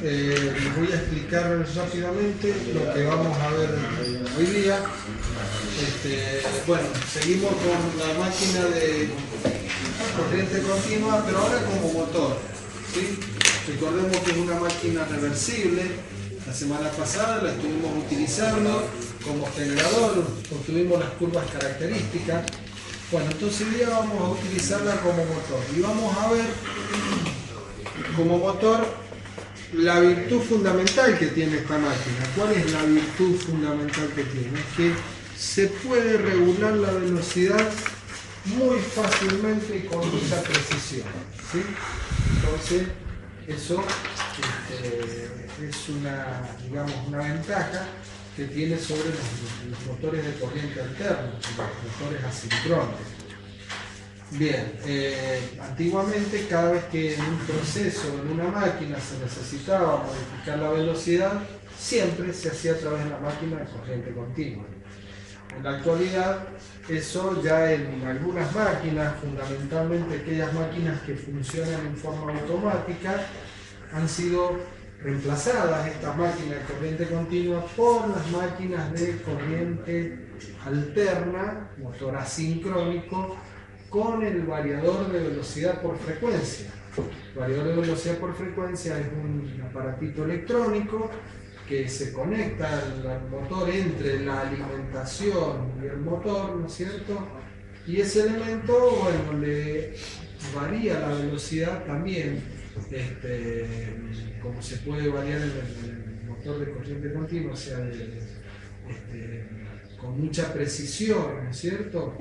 les voy a explicar rápidamente lo que vamos a ver hoy día. Bueno, seguimos con la máquina de corriente continua, pero ahora como motor, ¿sí? Recordemos que es una máquina reversible. La semana pasada la estuvimos utilizando como generador, obtuvimos las curvas características. Bueno, entonces hoy día vamos a utilizarla como motor y vamos a ver como motor la virtud fundamental que tiene esta máquina. ¿Cuál es la virtud fundamental que tiene? Es que se puede regular la velocidad muy fácilmente y con mucha precisión, ¿sí? Entonces, eso es una, digamos, una ventaja que tiene sobre los motores de corriente alterna, los motores asincrónicos. Bien, antiguamente cada vez que en un proceso, en una máquina, se necesitaba modificar la velocidad, siempre se hacía a través de la máquina de corriente continua. En la actualidad, eso ya en algunas máquinas, fundamentalmente aquellas máquinas que funcionan en forma automática, han sido reemplazadas estas máquinas de corriente continua por las máquinas de corriente alterna, motor asincrónico, con el variador de velocidad por frecuencia. El variador de velocidad por frecuencia es un aparatito electrónico que se conecta al motor entre la alimentación y el motor, ¿no es cierto? Y ese elemento, bueno, le varía la velocidad también, como se puede variar en el motor de corriente continua, o sea, con mucha precisión, ¿no es cierto?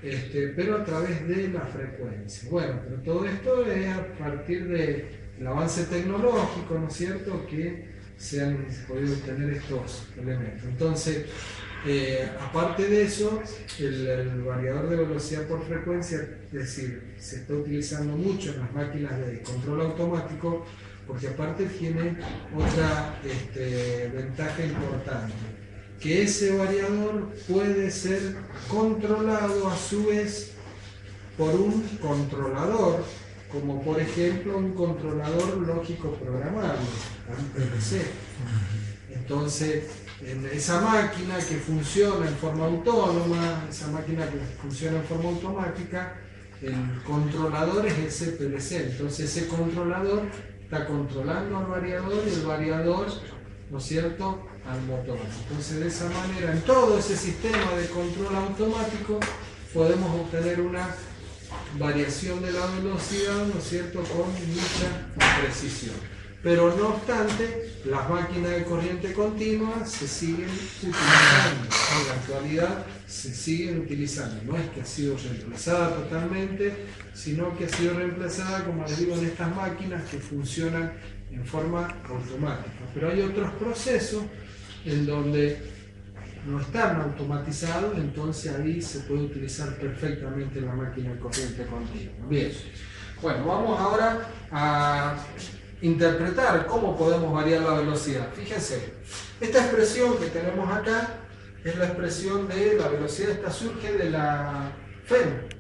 Pero a través de la frecuencia. Bueno, pero todo esto es a partir del avance tecnológico, ¿no es cierto?, que se han podido obtener estos elementos. Entonces, aparte de eso, el variador de velocidad por frecuencia, es decir, se está utilizando mucho en las máquinas de control automático, porque aparte tiene otra ventaja importante, que ese variador puede ser controlado a su vez por un controlador, como por ejemplo un controlador lógico programable, un PLC. Entonces, en esa máquina que funciona en forma autónoma, esa máquina que funciona en forma automática, el controlador es ese PLC. Entonces ese controlador está controlando al variador y el variador, ¿no es cierto?, al motor. Entonces de esa manera, en todo ese sistema de control automático, podemos obtener una variación de la velocidad, ¿no es cierto?, con mucha precisión. Pero no obstante, las máquinas de corriente continua se siguen utilizando. En la actualidad se siguen utilizando. No es que ha sido reemplazada totalmente, sino que ha sido reemplazada, como les digo, en estas máquinas que funcionan en forma automática. Pero hay otros procesos en donde no están automatizados, entonces ahí se puede utilizar perfectamente la máquina de corriente continua. Bien, bueno, vamos ahora a interpretar cómo podemos variar la velocidad. Fíjense, esta expresión que tenemos acá es la expresión de la velocidad. Esta surge de la FEM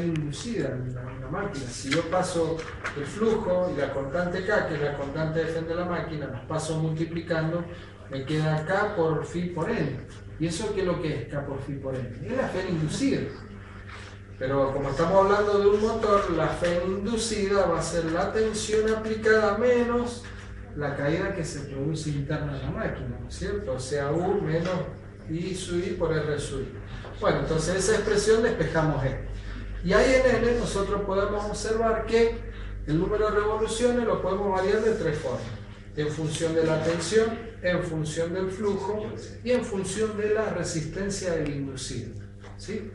inducida en la máquina. Si yo paso el flujo y la constante K, que es la constante de FEM de la máquina, las paso multiplicando, me queda K por phi por N. ¿Y eso qué es lo que es K por phi por N? Es la FEM inducida. Pero como estamos hablando de un motor, la FEM inducida va a ser la tensión aplicada menos la caída que se produce interna en la máquina, ¿no es cierto? O sea, U menos I sub I por R sub I. Bueno, entonces esa expresión despejamos N. Y ahí en N nosotros podemos observar que el número de revoluciones lo podemos variar de tres formas: en función de la tensión, en función del flujo y en función de la resistencia del inducido, ¿sí?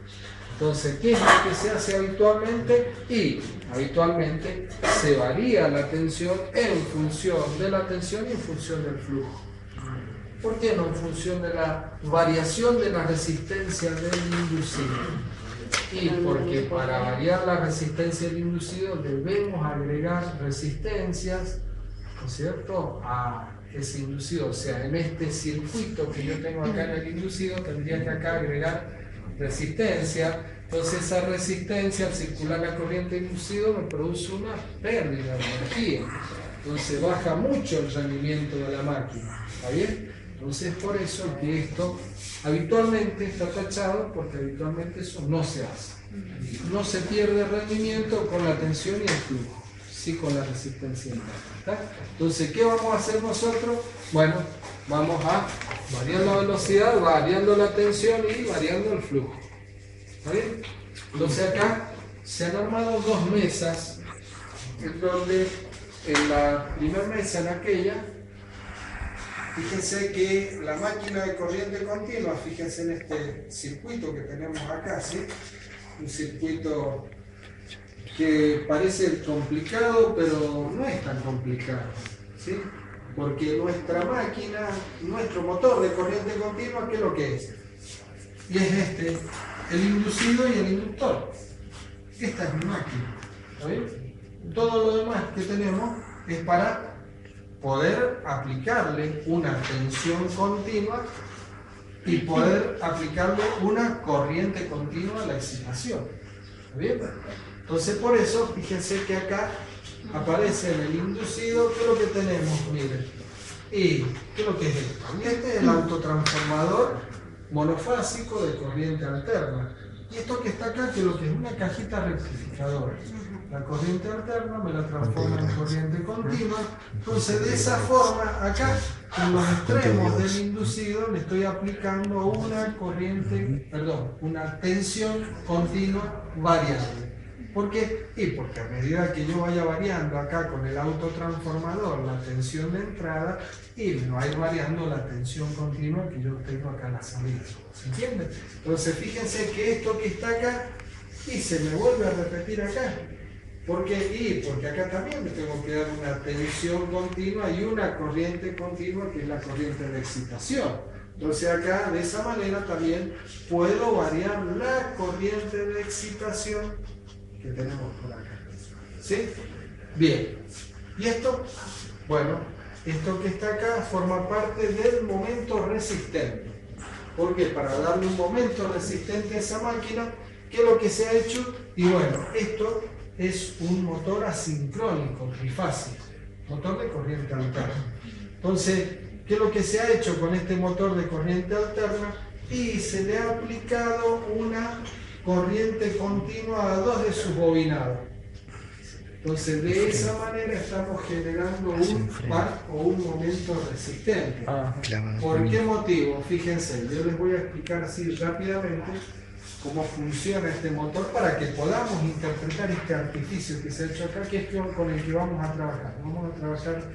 Entonces, ¿qué es lo que se hace habitualmente? Y habitualmente se varía la tensión en función de la tensión y en función del flujo. ¿Por qué no en función de la variación de la resistencia del inducido? Y porque para variar la resistencia del inducido debemos agregar resistencias, ¿no es cierto?, a ese inducido. O sea, en este circuito que yo tengo acá en el inducido, tendría que acá agregar resistencia. Entonces esa resistencia, al circular la corriente inducido, me produce una pérdida de energía. entonces baja mucho el rendimiento de la máquina, ¿está bien? Entonces por eso que esto habitualmente está tachado, porque habitualmente eso no se hace. No se pierde rendimiento con la tensión y el flujo, sí con la resistencia interna, ¿está? Entonces, ¿qué vamos a hacer nosotros? Bueno, vamos a variar la velocidad, variando la tensión y variando el flujo, ¿está bien? Entonces acá se han armado dos mesas, en donde en la primera mesa, en aquella, fíjense que la máquina de corriente continua, fíjense en este circuito que tenemos acá, ¿sí? Un circuito que parece complicado, pero no es tan complicado, ¿sí? Porque nuestra máquina, nuestro motor de corriente continua, ¿qué es lo que es? Y es este, el inducido y el inductor. Esta es mi máquina, ¿está bien? Todo lo demás que tenemos es para poder aplicarle una tensión continua y poder aplicarle una corriente continua a la excitación. ¿Está bien? Entonces por eso, fíjense que acá aparece en el inducido, ¿qué es lo que tenemos? Miren. ¿Y qué es lo que es esto? Este es el autotransformador monofásico de corriente alterna. Y esto que está acá, que es lo que es una cajita rectificadora. La corriente alterna me la transforma en corriente continua. Entonces, de esa forma, acá, en los extremos del inducido, le estoy aplicando una tensión continua variable. ¿Por qué? Y porque a medida que yo vaya variando acá con el autotransformador la tensión de entrada, y me va a ir variando la tensión continua que yo tengo acá en la salida. ¿Se entiende? Entonces fíjense que esto que está acá, y se me vuelve a repetir acá. ¿Por qué? Porque acá también me tengo que dar una tensión continua y una corriente continua, que es la corriente de excitación. Entonces acá, de esa manera también puedo variar la corriente de excitación que tenemos por acá. ¿Sí? Bien. ¿Y esto? Bueno, esto que está acá forma parte del momento resistente. ¿Por qué? Para darle un momento resistente a esa máquina, ¿qué es lo que se ha hecho? Y bueno, esto es un motor asincrónico, trifásico, motor de corriente alterna. Entonces, ¿qué es lo que se ha hecho con este motor de corriente alterna? Y se le ha aplicado una corriente continua a dos de sus bobinados. Entonces, de esa manera estamos generando un par o un momento resistente. ¿Por qué motivo? Fíjense, yo les voy a explicar así rápidamente cómo funciona este motor para que podamos interpretar este artificio que se ha hecho acá, que es con el que vamos a trabajar. Vamos a trabajar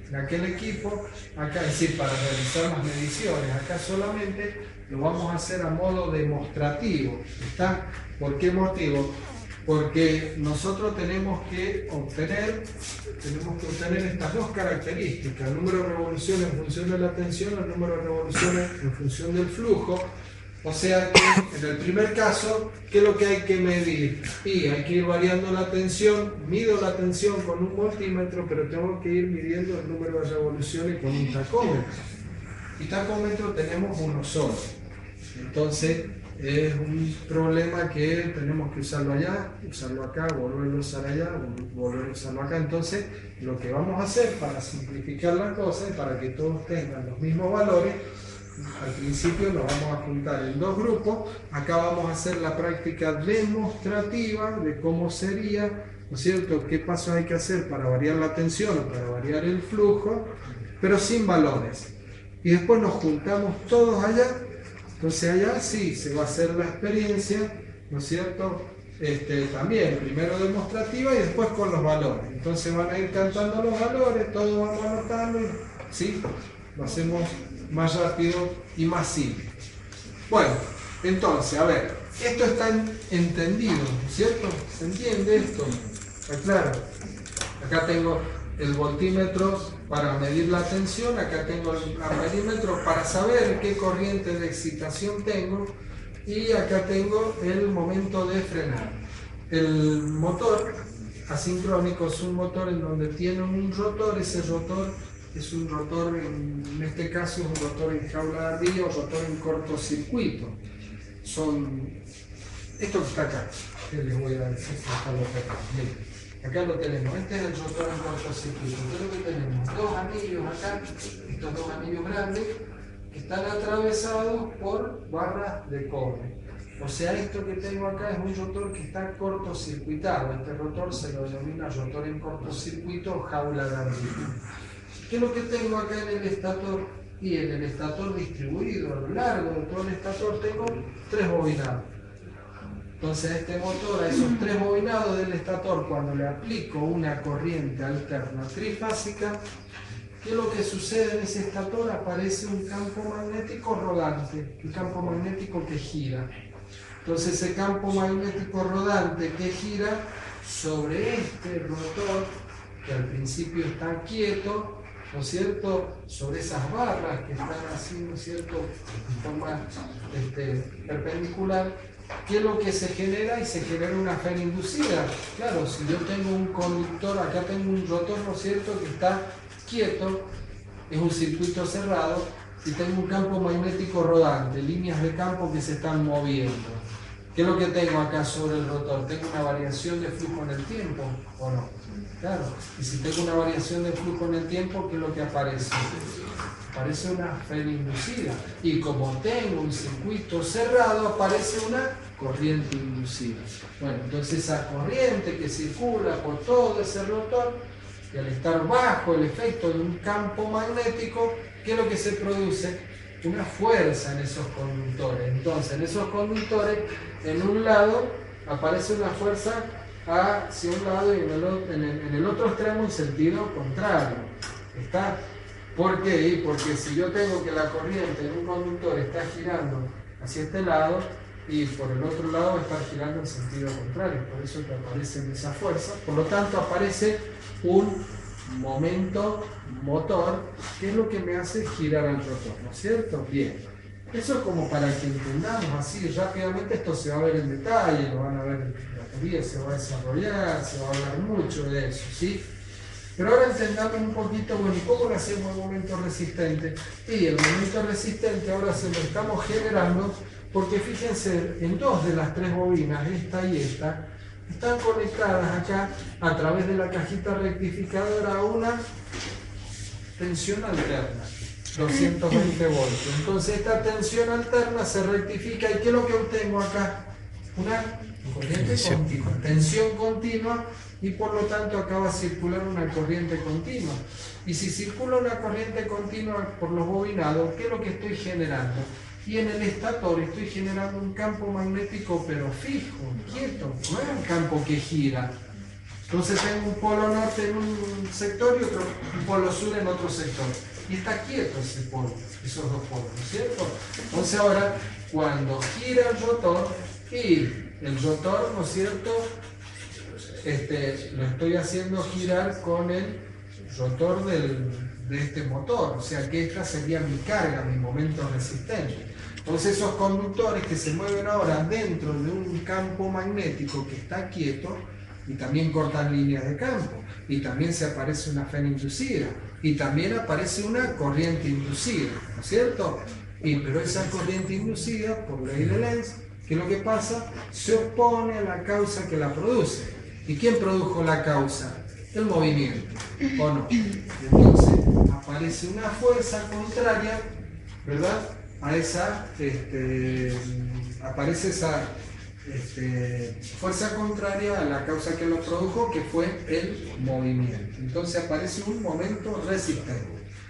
en aquel equipo, acá, es decir, para realizar las mediciones. Acá solamente lo vamos a hacer a modo demostrativo. ¿Está? ¿Por qué motivo? Porque nosotros tenemos que obtener estas dos características: el número de revoluciones en función de la tensión, el número de revoluciones en función del flujo. O sea que en el primer caso, ¿qué es lo que hay que medir? Y hay que ir variando la tensión, mido la tensión con un voltímetro, pero tengo que ir midiendo el número de revoluciones con un tacómetro. Y tacómetro tenemos uno solo. Entonces es un problema que tenemos que usarlo allá, usarlo acá, volverlo a usar allá, volverlo a usarlo acá. Entonces lo que vamos a hacer para simplificar las cosas, para que todos tengan los mismos valores, al principio nos vamos a juntar en dos grupos. Acá vamos a hacer la práctica demostrativa de cómo sería, ¿no es cierto?, qué pasos hay que hacer para variar la tensión o para variar el flujo, pero sin valores. Y después nos juntamos todos allá. Entonces allá sí se va a hacer la experiencia, ¿no es cierto?, también primero demostrativa y después con los valores. Entonces van a ir cantando los valores, todos vamos anotando, ¿sí? Lo hacemos más rápido y más simple. Bueno, entonces, a ver, esto está entendido, ¿cierto? ¿Se entiende esto? ¿Está claro? Acá tengo el voltímetro para medir la tensión, acá tengo el amperímetro para saber qué corriente de excitación tengo, y acá tengo el momento de frenar. El motor asincrónico es un motor en donde tiene un rotor. Ese rotor es un rotor, en este caso es un rotor en jaula de ardilla o rotor en cortocircuito. Esto que está acá, que les voy a decir, Acá lo tenemos, este es el rotor en cortocircuito. Entonces lo que tenemos, dos anillos acá, estos dos anillos grandes, que están atravesados por barras de cobre. O sea, esto que tengo acá es un rotor que está cortocircuitado. Este rotor se lo denomina rotor en cortocircuito o jaula de ardilla. ¿Qué es lo que tengo acá en el estator? Y en el estator distribuido a lo largo de todo el estator tengo 3 bobinados. Entonces a este motor, a esos 3 bobinados del estator, cuando le aplico una corriente alterna trifásica, ¿qué es lo que sucede en ese estator? Aparece un campo magnético rodante, un campo magnético que gira. Entonces ese campo magnético rodante que gira sobre este rotor, que al principio está quieto, ¿no es cierto?, sobre esas barras que están así, ¿no es cierto?, en forma perpendicular, ¿qué es lo que se genera? Y se genera una fera inducida. Claro, si yo tengo un conductor, acá tengo un rotor, ¿no es cierto?, que está quieto, es un circuito cerrado, y tengo un campo magnético rodante, líneas de campo que se están moviendo. ¿Qué es lo que tengo acá sobre el rotor? ¿Tengo una variación de flujo en el tiempo o no? Claro, y si tengo una variación de flujo en el tiempo, ¿qué es lo que aparece? Aparece una fera inducida. Y como tengo un circuito cerrado, aparece una corriente inducida. Bueno, entonces esa corriente que circula por todo ese rotor, y al estar bajo el efecto de un campo magnético, ¿qué es lo que se produce? Una fuerza en esos conductores. Entonces, en esos conductores, en un lado aparece una fuerza hacia un lado y en el otro extremo en sentido contrario. ¿Está? ¿Por qué? Porque si yo tengo que la corriente en un conductor está girando hacia este lado y por el otro lado está girando en sentido contrario, por eso que aparecen esas fuerzas. Por lo tanto, aparece un momento motor, que es lo que me hace girar el rotor, ¿no es cierto? Bien, eso es como para que entendamos así rápidamente. Esto se va a ver en detalle, lo van a ver en la teoría, se va a desarrollar, se va a hablar mucho de eso, ¿sí? Pero ahora entendamos un poquito, bueno, ¿cómo le hacemos el momento resistente? Y el momento resistente ahora se lo estamos generando porque fíjense, en 2 de las 3 bobinas, esta y esta, están conectadas acá a través de la cajita rectificadora a una tensión alterna, 220 voltios. Entonces esta tensión alterna se rectifica, ¿y qué es lo que obtengo acá? Una corriente continua, tensión continua, y por lo tanto acá va a circular una corriente continua. Y si circula una corriente continua por los bobinados, ¿qué es lo que estoy generando? Y en el estator estoy generando un campo magnético pero fijo, quieto, no es un campo que gira. Entonces tengo un polo norte en un sector y un polo sur en otro sector. Y está quieto ese polo, esos dos polos, ¿no es cierto? Entonces ahora, cuando gira el rotor, y el rotor, ¿no es cierto?, lo estoy haciendo girar con el rotor de este motor, o sea que esta sería mi carga, mi momento resistente. Entonces esos conductores que se mueven ahora dentro de un campo magnético que está quieto, y también cortan líneas de campo, y también se aparece una fera inducida, y también aparece una corriente inducida, ¿no es cierto? Pero esa corriente inducida, por ley de Lenz, ¿qué es lo que pasa? Se opone a la causa que la produce. ¿Y quién produjo la causa? El movimiento, ¿o no? Entonces aparece una fuerza contraria, ¿verdad?, a esa, aparece esa fuerza contraria a la causa que lo produjo, que fue el movimiento. Entonces aparece un momento resistente.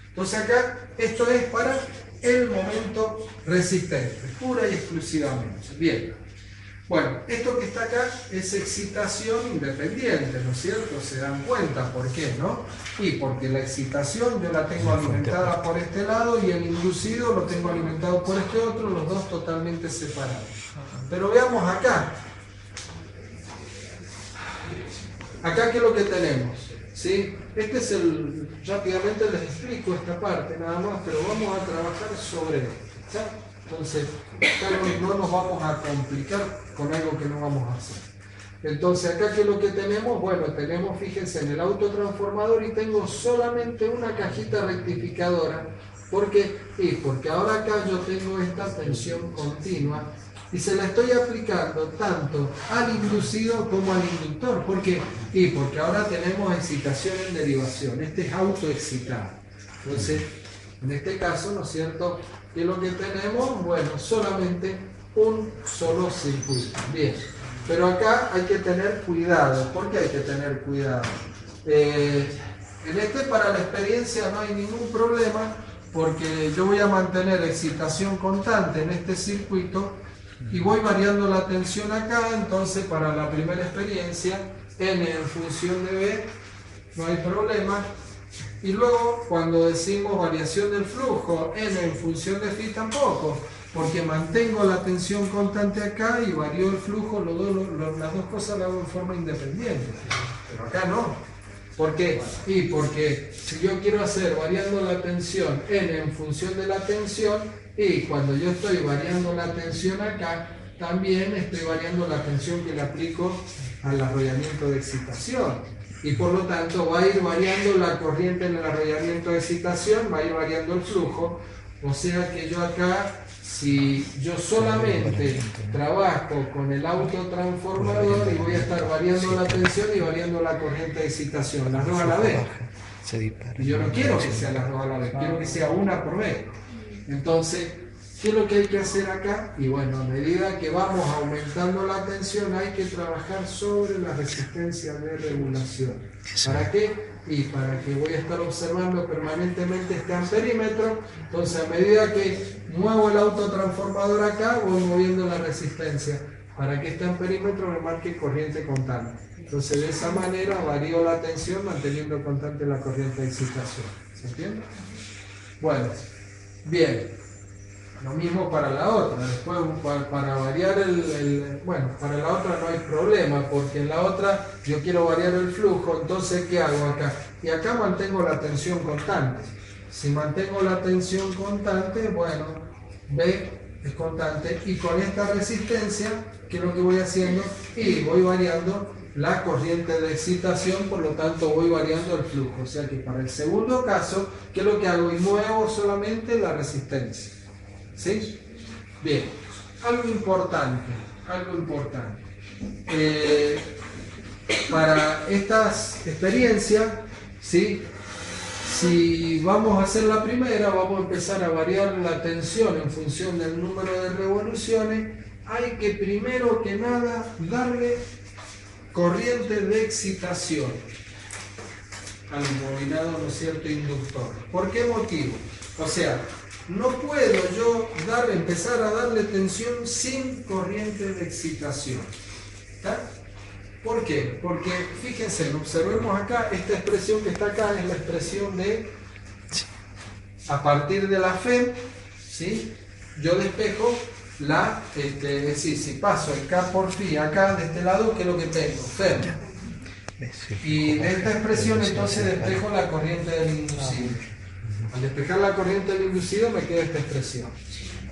Entonces acá esto es para el momento resistente, pura y exclusivamente. Bien. Bueno, esto que está acá es excitación independiente, ¿no es cierto? Se dan cuenta por qué, ¿no? Y porque la excitación yo la tengo alimentada por este lado y el inducido lo tengo alimentado por este otro, los dos totalmente separados. Pero veamos acá. Acá, ¿qué es lo que tenemos? ¿Sí? Este es rápidamente les explico esta parte nada más, pero vamos a trabajar sobre esto, ¿sí? Entonces, acá no nos vamos a complicar con algo que no vamos a hacer. Entonces, acá, ¿qué es lo que tenemos? Bueno, tenemos, fíjense, en el autotransformador, y tengo solamente una cajita rectificadora. ¿Por qué? Porque ahora acá yo tengo esta tensión continua y se la estoy aplicando tanto al inducido como al inductor. ¿Por qué? Y porque ahora tenemos excitación en derivación, este es autoexcitado. Entonces, en este caso, ¿no es cierto?, que lo que tenemos, bueno, solamente un solo circuito. Bien, pero acá hay que tener cuidado. ¿Por qué hay que tener cuidado? En este, para la experiencia no hay ningún problema, porque yo voy a mantener excitación constante en este circuito y voy variando la tensión acá. Entonces, para la primera experiencia, N en función de B, no hay problema. Y luego, cuando decimos variación del flujo, N en función de phi tampoco, porque mantengo la tensión constante acá y varío el flujo, las dos cosas las hago en forma independiente. Pero acá no. ¿Por qué? Y porque si yo quiero hacer variando la tensión N en función de la tensión, y cuando yo estoy variando la tensión acá, también estoy variando la tensión que le aplico al arrollamiento de excitación. Y por lo tanto va a ir variando la corriente en el arrollamiento de excitación, va a ir variando el flujo. O sea que yo acá, si yo solamente trabajo con el autotransformador, y voy a estar variando la tensión y variando la corriente de excitación, las dos a la vez. Y yo no quiero que sea las dos a la vez, quiero que sea una por vez. Entonces, ¿qué es lo que hay que hacer acá? Y bueno, a medida que vamos aumentando la tensión, hay que trabajar sobre la resistencia de regulación. ¿Para qué? Y para que voy a estar observando permanentemente este amperímetro. Entonces, a medida que muevo el autotransformador acá, voy moviendo la resistencia para que este amperímetro me marque corriente constante. Entonces, de esa manera varío la tensión manteniendo constante la corriente de excitación. ¿Se entiende? Bueno, bien. Lo mismo para la otra. Después, para variar bueno, para la otra no hay problema, porque en la otra yo quiero variar el flujo. Entonces, ¿qué hago acá? Y acá mantengo la tensión constante. Si mantengo la tensión constante, bueno, B es constante. Y con esta resistencia, ¿qué es lo que voy haciendo? Y voy variando la corriente de excitación, por lo tanto voy variando el flujo. O sea que para el segundo caso, ¿qué es lo que hago? Y muevo solamente la resistencia. ¿Sí? Bien, algo importante. Para estas experiencias, ¿sí? Si vamos a hacer la primera, vamos a empezar a variar la tensión en función del número de revoluciones. Hay que primero que nada darle corriente de excitación al bobinado, ¿no es cierto?, inductor. ¿Por qué motivo? O sea, no puedo yo empezar a darle tensión sin corriente de excitación. ¿Está? ¿Por qué? Porque, fíjense, observemos acá, esta expresión que está acá es la expresión de, a partir de la FEM, ¿sí? Yo despejo la, es decir, si paso el K por phi acá, de este lado, ¿qué es lo que tengo? FEM. Y de esta expresión entonces despejo la corriente del inducido. Al despejar la corriente del inducido me queda esta expresión.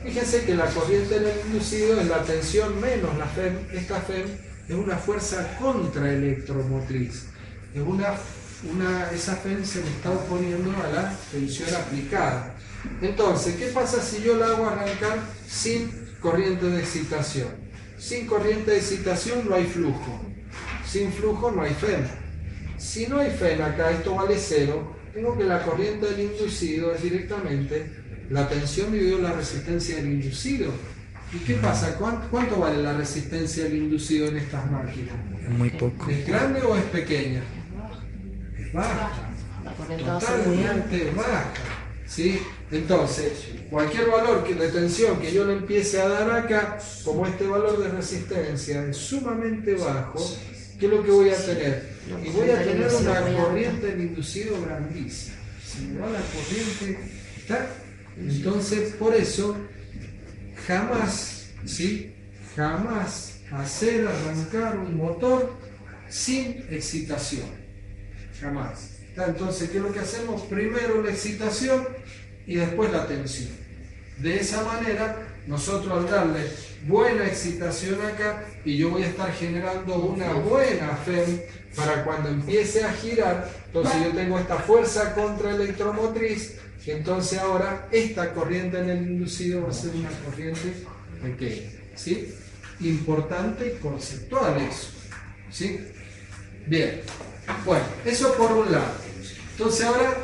Fíjense que la corriente del inducido es la tensión menos la FEM. Esta FEM es una fuerza contraelectromotriz. Es esa FEM se me está oponiendo a la tensión aplicada. Entonces, ¿qué pasa si yo la hago arrancar sin corriente de excitación? Sin corriente de excitación no hay flujo. Sin flujo no hay FEM. Si no hay FEM acá, esto vale 0. Tengo que la corriente del inducido es directamente la tensión dividido la resistencia del inducido. ¿Y qué pasa? ¿Cuánto vale la resistencia del inducido en estas máquinas? Muy poco. ¿Es grande o es pequeña? Es baja. Totalmente baja. ¿Sí? Entonces, cualquier valor de tensión que yo le empiece a dar acá, como este valor de resistencia es sumamente bajo, ¿qué es lo que voy a tener? Y voy a tener una corriente del inducido grandísima. Se me va la corriente, ¿está? Entonces, por eso, jamás, ¿sí? Jamás hacer arrancar un motor sin excitación. Jamás. ¿Está? Entonces, ¿qué es lo que hacemos? Primero la excitación y después la tensión. De esa manera, nosotros al darle buena excitación acá, y yo voy a estar generando una buena FEM para cuando empiece a girar, entonces yo tengo esta fuerza contraelectromotriz, y entonces ahora esta corriente en el inducido va a ser una corriente pequeña. ¿sí? Importante y conceptual eso, ¿sí? Bien, bueno, eso por un lado. Entonces ahora,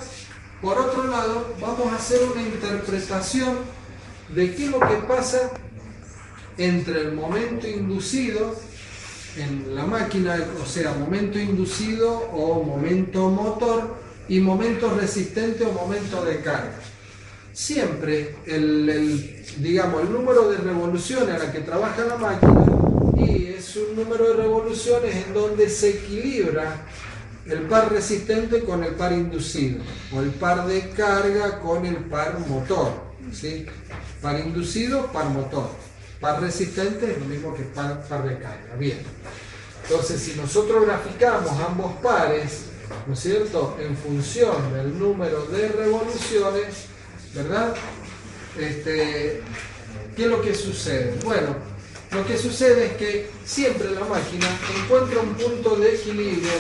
por otro lado, vamos a hacer una interpretación de qué es lo que pasa entre el momento inducido en la máquina, o sea, momento inducido o momento motor, y momento resistente o momento de carga. Siempre digamos, el número de revoluciones a la que trabaja la máquina y es un número de revoluciones en donde se equilibra el par resistente con el par inducido, o el par de carga con el par motor, ¿sí? Par inducido, par motor. Par resistente es lo mismo que par de carga. Bien. Entonces, si nosotros graficamos ambos pares, ¿no es cierto?, en función del número de revoluciones, ¿verdad? ¿Qué es lo que sucede? Bueno, lo que sucede es que siempre la máquina encuentra un punto de equilibrio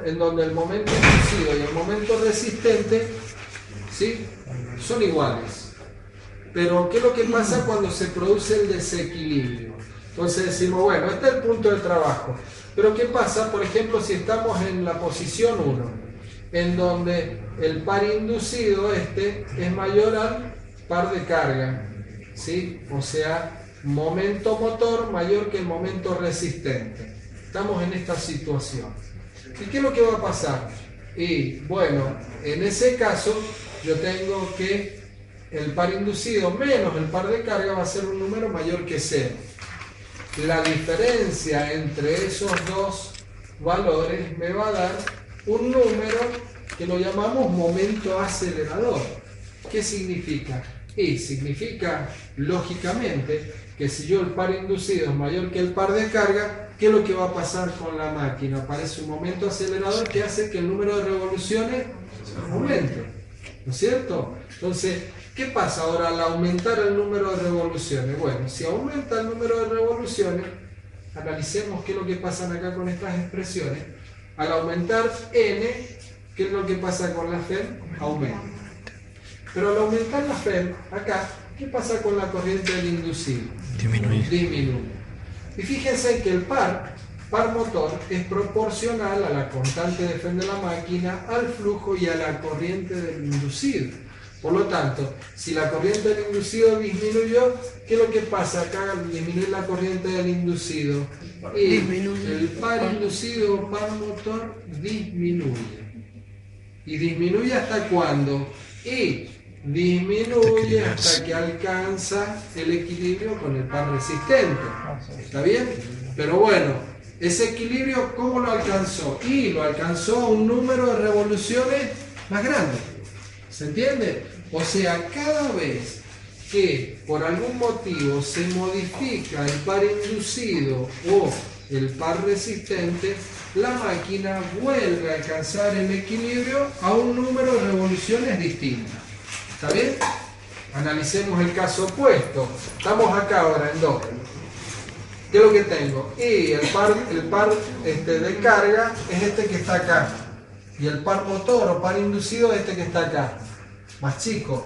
en donde el momento inducido y el momento resistente, ¿sí?, son iguales. Pero ¿qué es lo que pasa cuando se produce el desequilibrio? Entonces decimos, bueno, este es el punto de trabajo. Pero ¿qué pasa, por ejemplo, si estamos en la posición 1, en donde el par inducido es mayor al par de carga, ¿sí? O sea, momento motor mayor que el momento resistente. Estamos en esta situación. ¿Y qué es lo que va a pasar? Y bueno, en ese caso yo tengo que el par inducido menos el par de carga va a ser un número mayor que 0. La diferencia entre esos dos valores me va a dar un número que lo llamamos momento acelerador. ¿Qué significa? Y significa, lógicamente, que si yo el par inducido es mayor que el par de carga, ¿qué es lo que va a pasar con la máquina? Aparece un momento acelerador que hace que el número de revoluciones aumente, ¿no es cierto? Entonces, ¿qué pasa ahora al aumentar el número de revoluciones? Bueno, si aumenta el número de revoluciones, analicemos qué es lo que pasa acá con estas expresiones. Al aumentar n, ¿qué es lo que pasa con la FEM? Aumenta. Pero al aumentar la FEM, acá, ¿qué pasa con la corriente del inducido? Disminuye. Y fíjense que el par motor es proporcional a la constante de FEM de la máquina, al flujo y a la corriente del inducido. Por lo tanto, si la corriente del inducido disminuyó, ¿qué es lo que pasa acá al disminuir la corriente del inducido? Y el par inducido o par motor disminuye. ¿Y disminuye hasta cuándo? Y disminuye hasta que alcanza el equilibrio con el par resistente. ¿Está bien? Pero bueno, ese equilibrio, ¿cómo lo alcanzó? Y lo alcanzó a un número de revoluciones más grande. ¿Se entiende? O sea, cada vez que por algún motivo se modifica el par inducido o el par resistente, la máquina vuelve a alcanzar el equilibrio a un número de revoluciones distintas. ¿Está bien? Analicemos el caso opuesto. Estamos acá ahora en 2. ¿Qué es lo que tengo? Y el par de carga es este que está acá. Y el par motor o par inducido es este que está acá. Más chico.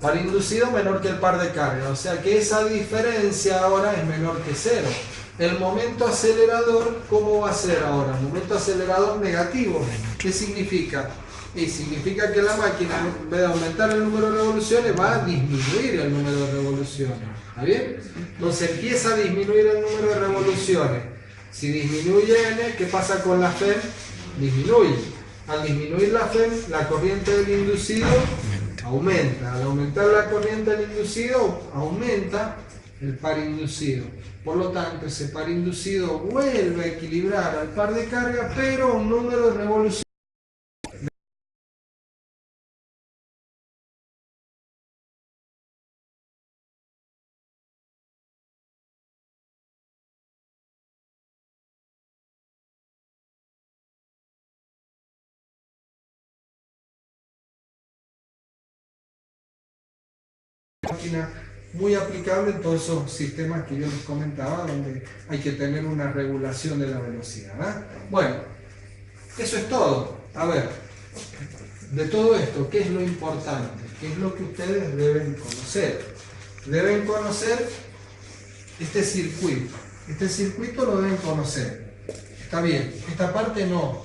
Par inducido menor que el par de carga. O sea que esa diferencia ahora es menor que 0. El momento acelerador, ¿cómo va a ser ahora? Momento acelerador negativo. ¿Qué significa? Y significa que la máquina, en vez de aumentar el número de revoluciones, va a disminuir el número de revoluciones. ¿Está bien? Entonces empieza a disminuir el número de revoluciones. Si disminuye n, ¿qué pasa con la FEM? Disminuye. Al disminuir la FEM, la corriente del inducido aumenta. Al aumentar la corriente del inducido, aumenta el par inducido. Por lo tanto, ese par inducido vuelve a equilibrar al par de carga, pero un número de revoluciones. Muy aplicable en todos esos sistemas que yo les comentaba, donde hay que tener una regulación de la velocidad, ¿eh? Bueno, eso es todo. A ver, de todo esto, ¿qué es lo importante? ¿Qué es lo que ustedes deben conocer? Deben conocer este circuito. Este circuito lo deben conocer. Está bien, esta parte no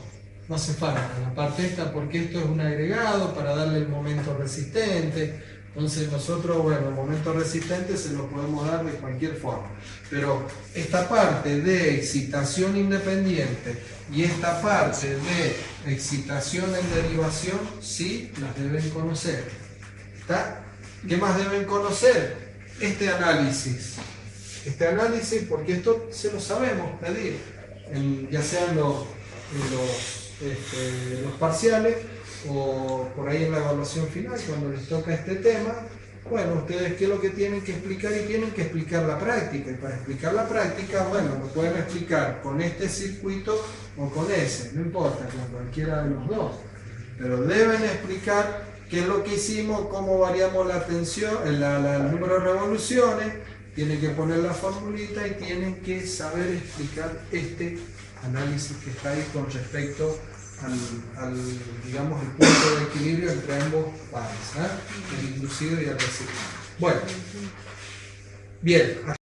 hace falta, la parte esta, porque esto es un agregado para darle el momento resistente. Entonces nosotros, bueno, el momento resistente se lo podemos dar de cualquier forma. Pero esta parte de excitación independiente y esta parte de excitación en derivación, sí las deben conocer. ¿Está? ¿Qué más deben conocer? Este análisis. Este análisis, porque esto se lo sabemos pedir, ya sean los parciales o por ahí en la evaluación final, cuando les toca este tema. Bueno, ustedes qué es lo que tienen que explicar, y tienen que explicar la práctica, y para explicar la práctica, bueno, lo pueden explicar con este circuito o con ese, no importa, con cualquiera de los dos, pero deben explicar qué es lo que hicimos, cómo variamos la tensión, el número de revoluciones, tienen que poner la formulita y tienen que saber explicar este análisis que está ahí con respecto digamos, el punto de equilibrio entre ambos pares, el inducido y el recibido. Bueno, bien.